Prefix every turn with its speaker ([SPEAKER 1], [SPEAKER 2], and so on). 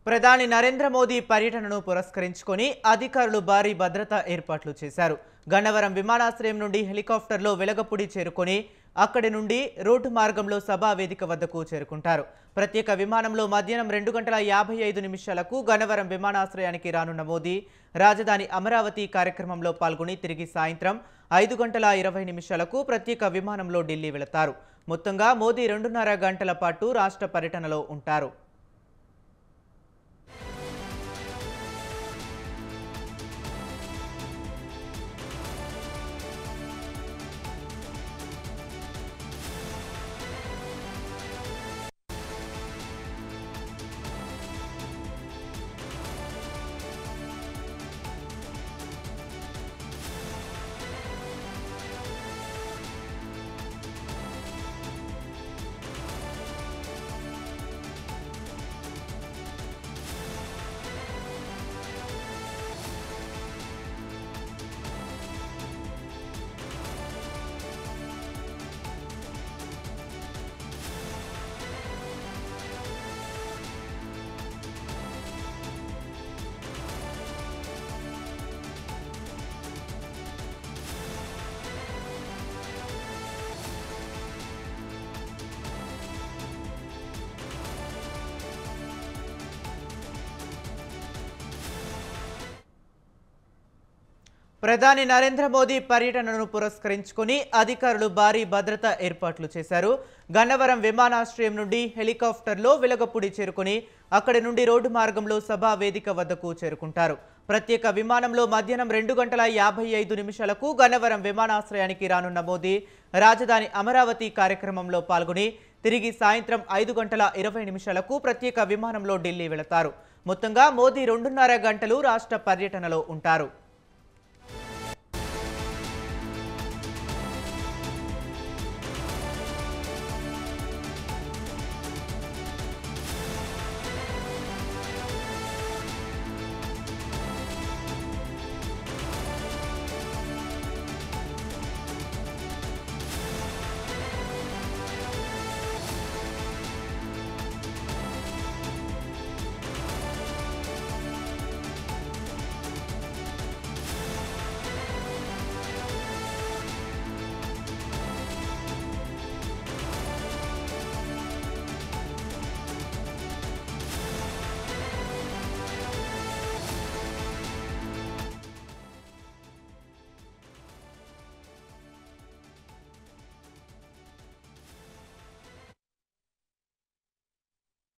[SPEAKER 1] ప్రధాని నరేంద్ర మోదీ పర్యటనను పురస్కరించుకొని అధికారులు భారీ భద్రతా ఏర్పాట్లు చేశారు. గన్నవరం విమానాశ్రయం నుండి హెలికాప్టర్లో వెలగపూడి చేరుకొని అక్కడి నుండి రోడ్డు మార్గంలో సభా వేదిక వద్దకు చేరుకుంటారు. ప్రత్యేక విమానంలో మధ్యాహ్నం 2:55 గన్నవరం విమానాశ్రయానికి రానున్న మోదీ రాజధాని అమరావతి కార్యక్రమంలో పాల్గొని తిరిగి సాయంత్రం 5:20 ప్రత్యేక విమానంలో ఢిల్లీ వెళతారు. మొత్తంగా మోదీ 2.5 గంటల పాటు రాష్ట్ర పర్యటనలో ఉంటారు. ప్రధాని నరేంద్ర మోదీ పర్యటనను పురస్కరించుకొని అధికారులు భారీ భద్రతా ఏర్పాట్లు చేశారు. గన్నవరం విమానాశ్రయం నుండి హెలికాప్టర్లో వెలగపూడి చేరుకొని అక్కడి నుండి రోడ్డు మార్గంలో సభా వేదిక వద్దకు చేరుకుంటారు. ప్రత్యేక విమానంలో మధ్యాహ్నం 2:55 గన్నవరం విమానాశ్రయానికి రానున్న మోదీ రాజధాని అమరావతి కార్యక్రమంలో పాల్గొని తిరిగి సాయంత్రం 5:20 ప్రత్యేక విమానంలో ఢిల్లీ వెళతారు. మొత్తంగా మోదీ 2.5 గంటలు రాష్ట్ర పర్యటనలో ఉంటారు.